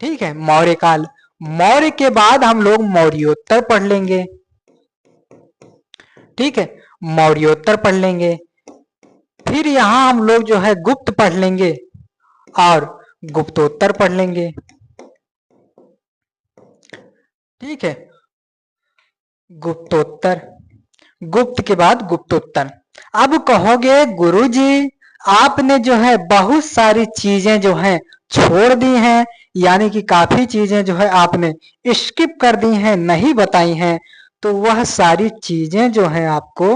ठीक है, मौर्य काल। मौर्य के बाद हम लोग मौर्योत्तर पढ़ लेंगे, ठीक है, मौर्योत्तर पढ़ लेंगे। फिर यहां हम लोग जो है गुप्त पढ़ लेंगे और गुप्तोत्तर पढ़ लेंगे, ठीक है, गुप्तोत्तर। गुप्त के बाद गुप्तोत्तर। अब कहोगे गुरुजी आपने जो है बहुत सारी चीजें जो है छोड़ दी हैं, यानी कि काफी चीजें जो है आपने स्किप कर दी हैं, नहीं बताई हैं। तो वह सारी चीजें जो है आपको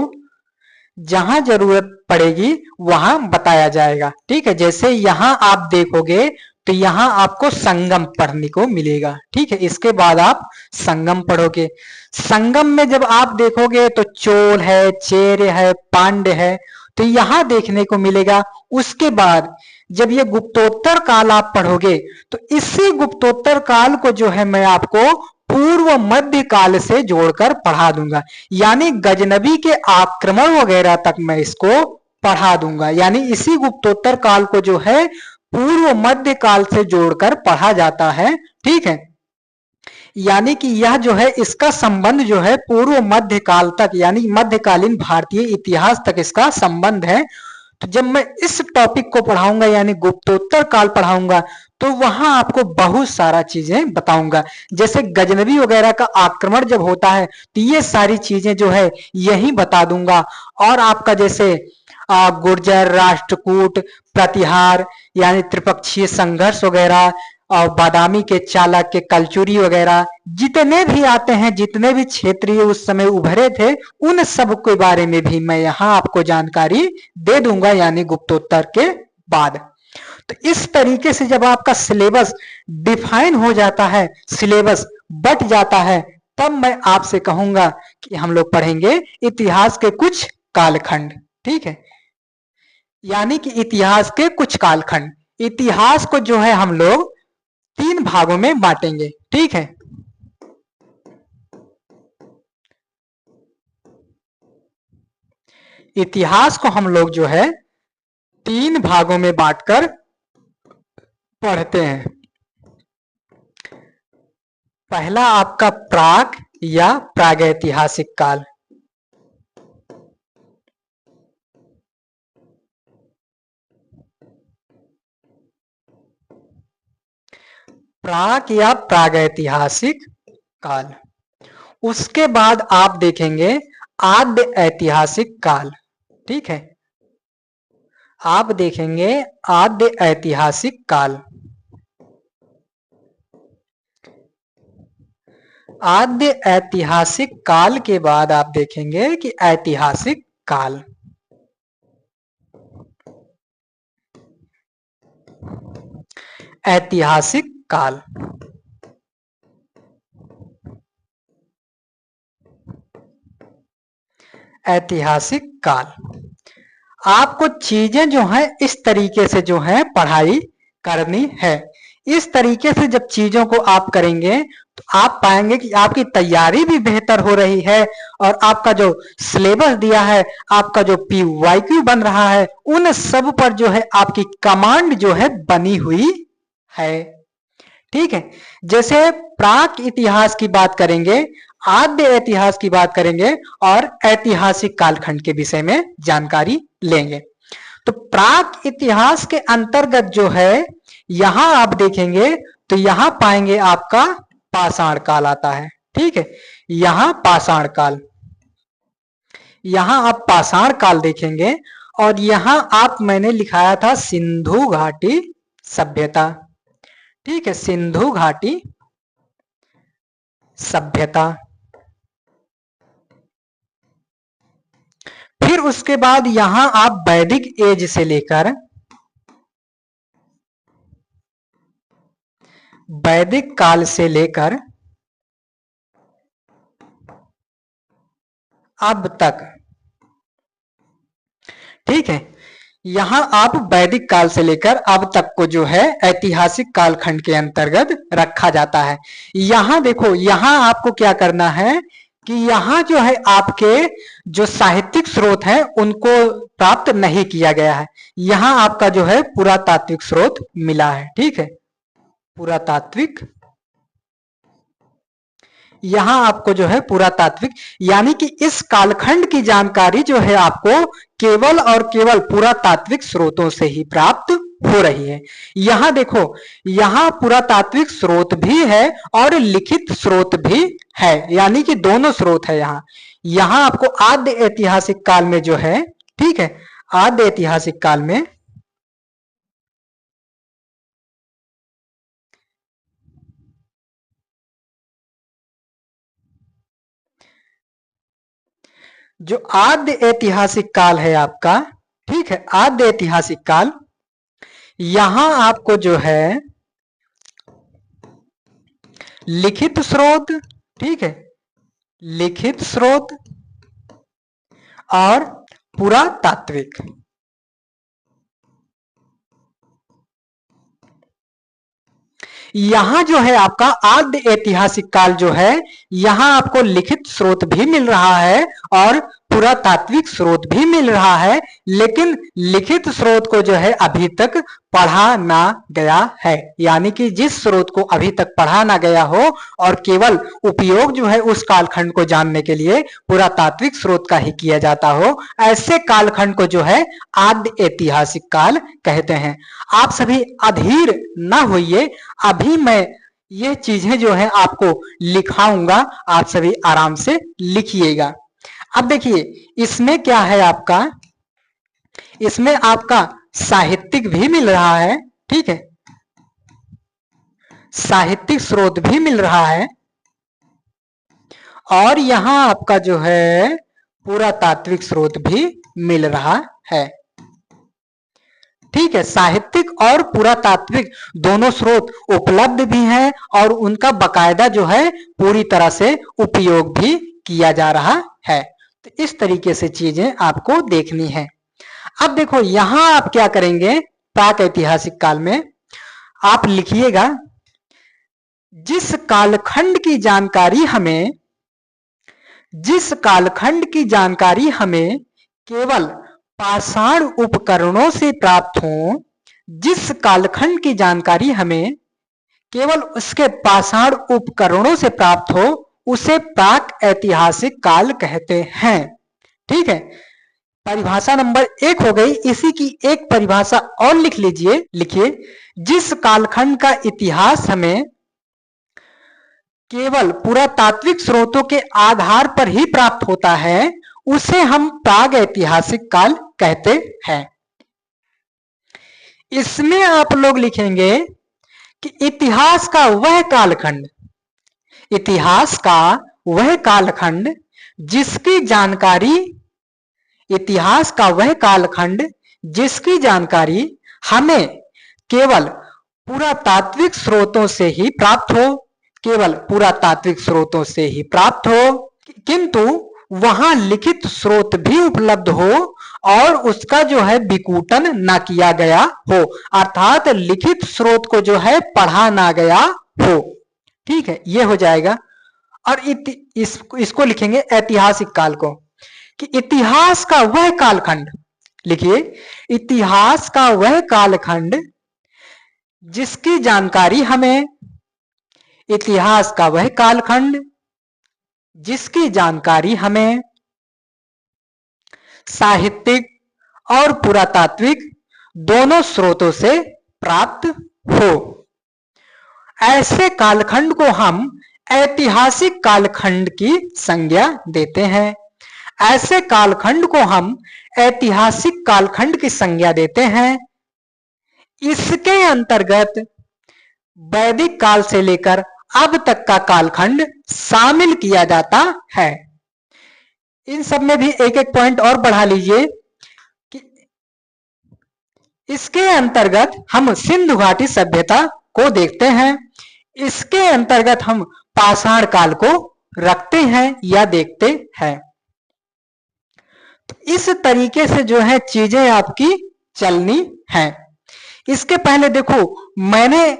जहां जरूरत पड़ेगी वहां बताया जाएगा, ठीक है। जैसे यहां आप देखोगे तो यहां आपको संगम पढ़ने को मिलेगा, ठीक है। इसके बाद आप संगम पढ़ोगे। संगम में जब आप देखोगे तो चोल है, चेर है, पांड्य है, तो यहां देखने को मिलेगा। उसके बाद जब ये गुप्तोत्तर काल आप पढ़ोगे तो इसी गुप्तोत्तर काल को जो है मैं आपको पूर्व मध्य काल से जोड़कर पढ़ा दूंगा, यानी गजनबी के आक्रमण वगैरह तक मैं इसको पढ़ा दूंगा। यानी इसी गुप्तोत्तर काल को जो है पूर्व मध्य काल से जोड़कर पढ़ा जाता है, ठीक है। यानी कि यह जो है इसका संबंध जो है पूर्व मध्य काल तक यानी मध्यकालीन भारतीय इतिहास तक इसका संबंध है। तो जब मैं इस टॉपिक को पढ़ाऊंगा यानी गुप्तोत्तर काल पढ़ाऊंगा तो वहां आपको बहुत सारा चीजें बताऊंगा। जैसे गजनबी वगैरह का आक्रमण जब होता है तो ये सारी चीजें जो है यही बता दूंगा। और आपका जैसे गुर्जर, राष्ट्रकूट, प्रतिहार यानी त्रिपक्षीय संघर्ष वगैरह, और बादामी के चालक कलचुरी वगैरह जितने भी आते हैं, जितने भी क्षेत्रीय उस समय उभरे थे, उन सब के बारे में भी मैं यहाँ आपको जानकारी दे दूंगा यानी गुप्तोत्तर के बाद। तो इस तरीके से जब आपका सिलेबस डिफाइन हो जाता है, सिलेबस बट जाता है, तब मैं आपसे कहूंगा कि हम लोग पढ़ेंगे इतिहास के कुछ कालखंड, ठीक है। यानी कि इतिहास के कुछ कालखंड। इतिहास को जो है हम लोग 3 भागों में बांटेंगे, ठीक है। इतिहास को हम लोग जो है 3 भागों में बांटकर पढ़ते हैं। पहला आपका प्राक या प्रागैतिहासिक काल, प्राक या प्रागैतिहासिक काल। उसके बाद आप देखेंगे आद्य ऐतिहासिक काल। ठीक है, आप देखेंगे आद्य ऐतिहासिक काल। आद्य ऐतिहासिक काल के बाद आप देखेंगे कि ऐतिहासिक काल। ऐतिहासिक काल। ऐतिहासिक काल। आपको चीजें जो है इस तरीके से जो है पढ़ाई करनी है। इस तरीके से जब चीजों को आप करेंगे तो आप पाएंगे कि आपकी तैयारी भी बेहतर हो रही है और आपका जो सिलेबस दिया है, आपका जो PYQ बन रहा है, उन सब पर जो है आपकी कमांड जो है बनी हुई है। ठीक है, जैसे प्राक इतिहास की बात करेंगे, आद्य इतिहास की बात करेंगे और ऐतिहासिक कालखंड के विषय में जानकारी लेंगे। तो प्राक इतिहास के अंतर्गत जो है यहां आप देखेंगे तो यहां पाएंगे आपका पाषाण काल आता है। ठीक है, यहां पाषाण काल, यहां आप पाषाण काल देखेंगे और यहां आप मैंने लिखाया था सिंधु घाटी सभ्यता। ठीक है, सिंधु घाटी सभ्यता। फिर उसके बाद यहां आप वैदिक एज से लेकर वैदिक काल से लेकर अब तक। ठीक है, यहां आप वैदिक काल से लेकर अब तक को जो है ऐतिहासिक कालखंड के अंतर्गत रखा जाता है। यहां देखो, यहां आपको क्या करना है कि यहां जो है आपके जो साहित्यिक स्रोत हैं उनको प्राप्त नहीं किया गया है। यहां आपका जो है पुरातात्विक स्रोत मिला है। ठीक है, पुरातात्विक, यहां आपको जो है पुरातात्विक, यानी कि इस कालखंड की जानकारी जो है आपको केवल और केवल पुरातात्विक स्रोतों से ही प्राप्त हो रही है। यहां देखो, यहां पुरातात्विक स्रोत भी है और लिखित स्रोत भी है, यानी कि दोनों स्रोत है यहां। यहां आपको आद्य ऐतिहासिक काल में जो है, ठीक है, आद्य ऐतिहासिक काल में जो आद्य ऐतिहासिक काल है आपका, ठीक है, आद्य ऐतिहासिक काल, यहां आपको जो है लिखित स्रोत, ठीक है, लिखित स्रोत और पुरातात्विक, यहां जो है आपका आद्य ऐतिहासिक काल जो है, यहां आपको लिखित स्रोत भी मिल रहा है और पुरातात्विक स्रोत भी मिल रहा है, लेकिन लिखित स्रोत को जो है अभी तक पढ़ा ना गया है। यानी कि जिस स्रोत को अभी तक पढ़ा ना गया हो और केवल उपयोग जो है उस कालखंड को जानने के लिए पुरातात्विक स्रोत का ही किया जाता हो, ऐसे कालखंड को जो है आद्य ऐतिहासिक काल कहते हैं। आप सभी अधीर ना होइए, अभी मैं ये चीजें जो है आपको लिखाऊंगा, आप सभी आराम से लिखिएगा। अब देखिए इसमें क्या है आपका, इसमें आपका साहित्यिक भी मिल रहा है। ठीक है, साहित्यिक स्रोत भी मिल रहा है और यहां आपका जो है पुरातात्विक स्रोत भी मिल रहा है। ठीक है, साहित्यिक और पुरातात्विक दोनों स्रोत उपलब्ध भी हैं और उनका बकायदा जो है पूरी तरह से उपयोग भी किया जा रहा है। तो इस तरीके से चीजें आपको देखनी है। अब देखो यहां आप क्या करेंगे, प्राक ऐतिहासिक काल में आप लिखिएगा जिस कालखंड की जानकारी हमें, जिस कालखंड की जानकारी हमें केवल पाषाण उपकरणों से प्राप्त हो, जिस कालखंड की जानकारी हमें केवल उसके पाषाण उपकरणों से प्राप्त हो, उसे प्राक ऐतिहासिक काल कहते हैं। ठीक है, परिभाषा नंबर 1 हो गई। इसी की एक परिभाषा और लिख लीजिए, लिखिए जिस कालखंड का इतिहास हमें केवल पुरातात्विक स्रोतों के आधार पर ही प्राप्त होता है, उसे हम प्रागैतिहासिक काल कहते हैं। इसमें आप लोग लिखेंगे कि इतिहास का वह कालखंड, इतिहास का वह कालखंड जिसकी जानकारी, इतिहास का वह कालखंड जिसकी जानकारी हमें केवल पुरातात्विक स्रोतों से ही प्राप्त हो, केवल पुरातात्विक स्रोतों से ही प्राप्त हो, किंतु वहां लिखित स्रोत भी उपलब्ध हो और उसका जो है विकूटन ना किया गया हो, अर्थात लिखित स्रोत को जो है पढ़ा ना गया हो। ठीक है, ये हो जाएगा। और इसको लिखेंगे ऐतिहासिक काल को, कि इतिहास का वह कालखंड, लिखिए इतिहास का वह कालखंड जिसकी जानकारी हमें, इतिहास का वह कालखंड जिसकी जानकारी हमें साहित्यिक और पुरातात्विक दोनों स्रोतों से प्राप्त हो। ऐसे कालखंड को हम ऐतिहासिक कालखंड की संज्ञा देते हैं। ऐसे कालखंड को हम ऐतिहासिक कालखंड की संज्ञा देते हैं। इसके अंतर्गत वैदिक काल से लेकर अब तक का कालखंड शामिल किया जाता है। इन सब में भी एक एक पॉइंट और बढ़ा लीजिए कि इसके अंतर्गत हम सिंधु घाटी सभ्यता को देखते हैं, इसके अंतर्गत हम पाषाण काल को रखते हैं या देखते हैं। तो इस तरीके से जो है चीजें आपकी चलनी हैं। इसके पहले देखो मैंने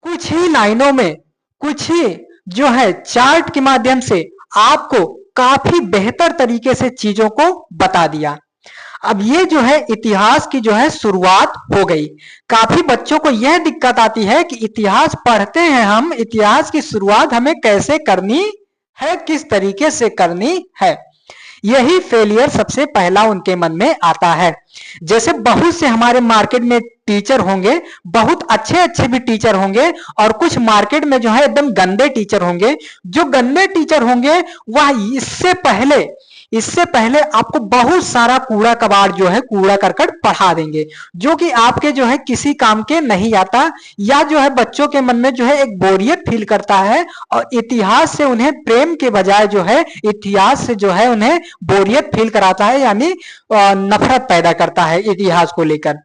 कुछ ही लाइनों में, कुछ ही जो है चार्ट के माध्यम से आपको काफी बेहतर तरीके से चीजों को बता दिया। अब ये जो है इतिहास की जो है शुरुआत हो गई। काफी बच्चों को यह दिक्कत आती है कि इतिहास पढ़ते हैं हम, इतिहास की शुरुआत हमें कैसे करनी है, किस तरीके से करनी है, यही फेलियर सबसे पहला उनके मन में आता है। जैसे बहुत से हमारे मार्केट में टीचर होंगे, बहुत अच्छे अच्छे भी टीचर होंगे, और कुछ मार्केट में जो है एकदम गंदे टीचर होंगे। जो गंदे टीचर होंगे वह इससे पहले आपको बहुत सारा कूड़ा कबाड़ जो है, कूड़ा करकट पढ़ा देंगे, जो कि आपके जो है किसी काम के नहीं आता, या जो है बच्चों के मन में जो है एक बोरियत फील करता है, और इतिहास से उन्हें प्रेम के बजाय जो है इतिहास से जो है उन्हें बोरियत फील कराता है, यानी नफरत पैदा करता है इतिहास को लेकर।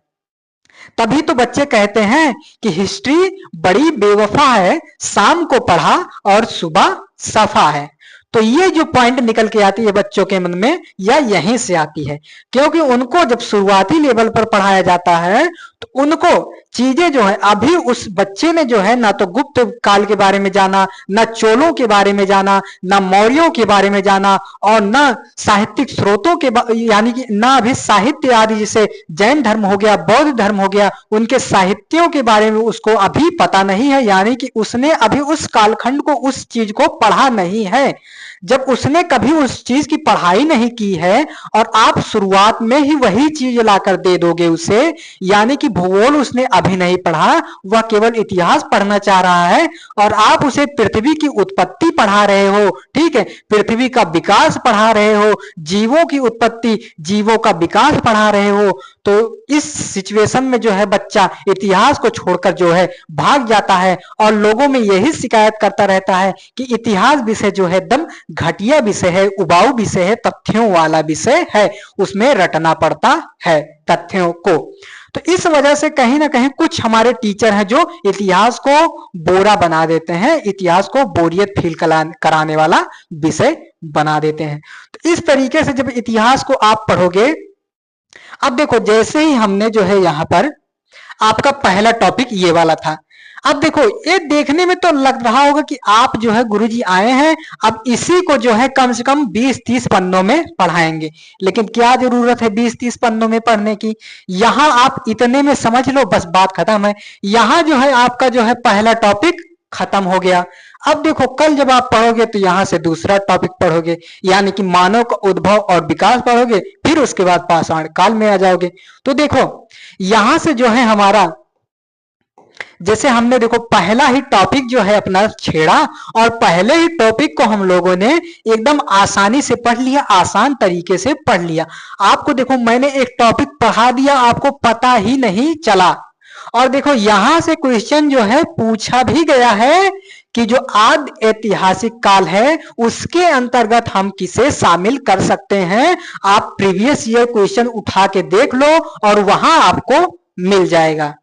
तभी तो बच्चे कहते हैं कि हिस्ट्री बड़ी बेवफा है, शाम को पढ़ा और सुबह सफा है। तो ये जो पॉइंट निकल के आती है बच्चों के मन में, या यहीं से आती है, क्योंकि उनको जब शुरुआती लेवल पर पढ़ाया जाता है तो उनको चीजें जो है, अभी उस बच्चे ने जो है ना तो गुप्त काल के बारे में जाना, ना चोलों के बारे में जाना, ना मौर्यों के बारे में जाना, और ना साहित्यिक स्रोतों के यानी कि ना अभी साहित्य आदि, जैसे जैन धर्म हो गया, बौद्ध धर्म हो गया, उनके साहित्यों के बारे में उसको अभी पता नहीं है, यानी कि उसने अभी उस कालखंड को, उस चीज को पढ़ा नहीं है। जब उसने कभी उस चीज की पढ़ाई नहीं की है और आप शुरुआत में ही वही चीज लाकर दे दोगे उसे, यानी कि भूगोल उसने अभी नहीं पढ़ा, वह केवल इतिहास पढ़ना चाह रहा है, और आप उसे पृथ्वी की उत्पत्ति पढ़ा रहे हो, ठीक है, पृथ्वी का विकास पढ़ा रहे हो, जीवों की उत्पत्ति, जीवों का विकास पढ़ा रहे हो, तो इस सिचुएशन में जो है बच्चा इतिहास को छोड़कर जो है भाग जाता है, और लोगों में यही शिकायत करता रहता है कि इतिहास विषय जो है एकदम घटिया विषय है, उबाऊ विषय है, तथ्यों वाला विषय है, उसमें रटना पड़ता है तथ्यों को। तो इस वजह से कहीं ना कहीं कुछ हमारे टीचर हैं जो इतिहास को बोरा बना देते हैं, इतिहास को बोरियत फील कराने वाला विषय बना देते हैं। तो इस तरीके से जब इतिहास को आप पढ़ोगे, अब देखो जैसे ही हमने जो है यहां पर आपका पहला टॉपिक ये वाला था, अब देखो ये देखने में तो लग रहा होगा कि आप जो है गुरुजी आए हैं, अब इसी को जो है कम से कम 20-30 पन्नों में पढ़ाएंगे, लेकिन क्या जरूरत है 20-30 पन्नों में पढ़ने की, यहां आप इतने में समझ लो बस बात खत्म है। यहां जो है आपका जो है पहला टॉपिक खत्म हो गया। अब देखो कल जब आप पढ़ोगे तो यहां से दूसरा टॉपिक पढ़ोगे, यानी कि मानव का उद्भव और विकास पढ़ोगे, फिर उसके बाद पाषाण काल में आ जाओगे। तो देखो यहां से जो है हमारा जैसे हमने देखो पहला ही टॉपिक जो है अपना छेड़ा और पहले ही टॉपिक को हम लोगों ने एकदम आसानी से पढ़ लिया, आसान तरीके से पढ़ लिया। आपको देखो मैंने एक टॉपिक पढ़ा दिया, आपको पता ही नहीं चला। और देखो यहां से क्वेश्चन जो है पूछा भी गया है कि जो आदि ऐतिहासिक काल है उसके अंतर्गत हम किसे शामिल कर सकते हैं। आप प्रीवियस ईयर क्वेश्चन उठा के देख लो और वहां आपको मिल जाएगा।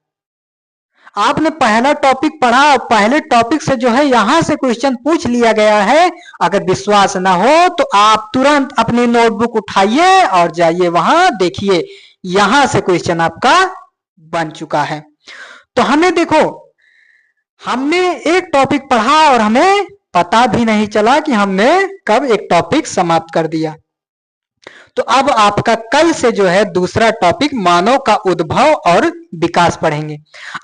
आपने पहला टॉपिक पढ़ा और पहले टॉपिक से जो है यहां से क्वेश्चन पूछ लिया गया है। अगर विश्वास ना हो तो आप तुरंत अपनी नोटबुक उठाइए और जाइए वहां देखिए, यहां से क्वेश्चन आपका बन चुका है। तो हमें देखो हमने एक टॉपिक पढ़ा और हमें पता भी नहीं चला कि हमने कब एक टॉपिक समाप्त कर दिया। तो अब आपका कल से जो है दूसरा टॉपिक मानव का उद्भव और विकास पढ़ेंगे।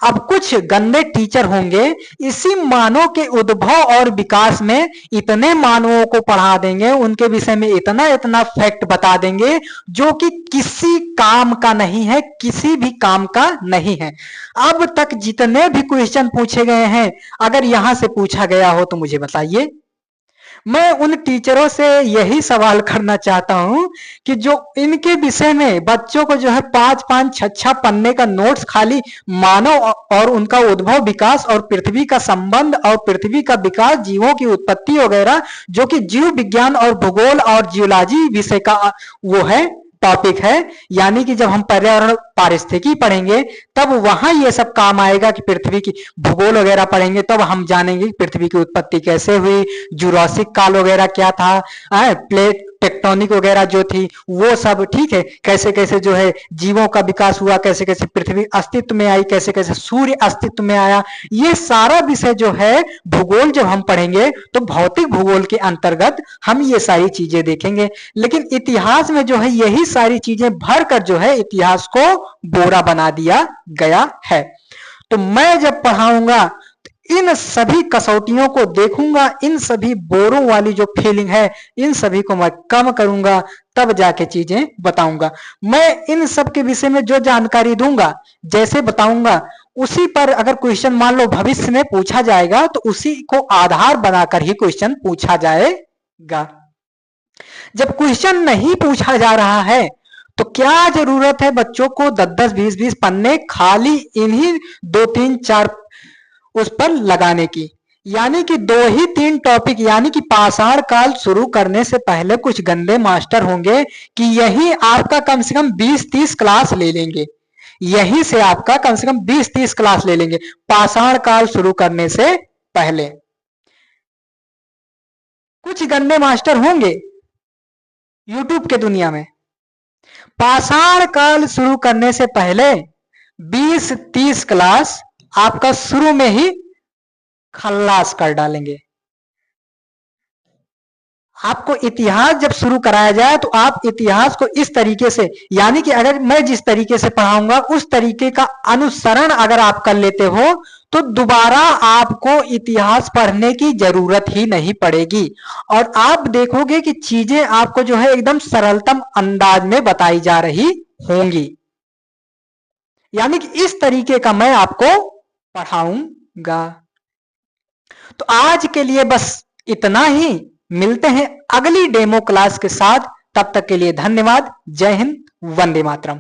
अब कुछ गंदे टीचर होंगे इसी मानव के उद्भव और विकास में इतने मानवों को पढ़ा देंगे, उनके विषय में इतना इतना फैक्ट बता देंगे जो कि किसी काम का नहीं है, किसी भी काम का नहीं है। अब तक जितने भी क्वेश्चन पूछे गए हैं अगर यहां से पूछा गया हो तो मुझे बताइए। मैं उन टीचरों से यही सवाल करना चाहता हूं कि जो इनके विषय में बच्चों को जो है 5-5 6 पन्ने का नोट्स खाली मानव और उनका उद्भव विकास और पृथ्वी का संबंध और पृथ्वी का विकास, जीवों की उत्पत्ति वगैरह, जो कि जीव विज्ञान और भूगोल और जियोलॉजी विषय का वो है टॉपिक है। यानी कि जब हम पर्यावरण पारिस्थितिकी पढ़ेंगे तब वहां ये सब काम आएगा कि पृथ्वी की भूगोल वगैरह पढ़ेंगे तब हम जानेंगे कि पृथ्वी की उत्पत्ति कैसे हुई, जुरासिक काल वगैरह क्या था, प्लेट टेक्टोनिक वगैरह जो थी वो सब, ठीक है, कैसे कैसे जो है जीवों का विकास हुआ, कैसे कैसे पृथ्वी अस्तित्व में आई, कैसे कैसे सूर्य अस्तित्व में आया। ये सारा विषय जो है भूगोल जब हम पढ़ेंगे तो भौतिक भूगोल के अंतर्गत हम ये सारी चीजें देखेंगे। लेकिन इतिहास में जो है यही सारी चीजें भरकर जो है इतिहास को बोरा बना दिया गया है। तो मैं जब पढ़ाऊंगा इन सभी कसौटियों को देखूंगा, इन सभी बोरों वाली जो फीलिंग है इन सभी को मैं कम करूंगा, तब जाके चीजें बताऊंगा। मैं इन सब के विषय में जो जानकारी दूंगा, जैसे बताऊंगा, उसी पर अगर क्वेश्चन मान लो भविष्य में पूछा जाएगा तो उसी को आधार बनाकर ही क्वेश्चन पूछा जाएगा। जब क्वेश्चन नहीं पूछा जा रहा है तो क्या जरूरत है बच्चों को 10-10 20-20 पन्ने खाली इन्हीं 2-3-4 उस पर लगाने की। यानी कि 2 ही 3 टॉपिक, यानी कि पाषाण काल शुरू करने से पहले कुछ गंदे मास्टर होंगे कि यही आपका कम से कम 20-30 क्लास ले लेंगे, यहीं से आपका कम से कम 20-30 क्लास ले लेंगे पाषाण काल शुरू करने से पहले। कुछ गंदे मास्टर होंगे यूट्यूब के दुनिया में, पाषाण काल शुरू करने से पहले 20-30 क्लास आपका शुरू में ही खल्लास कर डालेंगे। आपको इतिहास जब शुरू कराया जाए तो आप इतिहास को इस तरीके से, यानी कि अगर मैं जिस तरीके से पढ़ाऊंगा उस तरीके का अनुसरण अगर आप कर लेते हो तो दोबारा आपको इतिहास पढ़ने की जरूरत ही नहीं पड़ेगी और आप देखोगे कि चीजें आपको जो है एकदम सरलतम अंदाज में बताई जा रही होंगी। यानी कि इस तरीके का मैं आपको पढ़ाऊंगा। तो आज के लिए बस इतना ही, मिलते हैं अगली डेमो क्लास के साथ। तब तक के लिए धन्यवाद। जय हिंद, वंदे मातरम।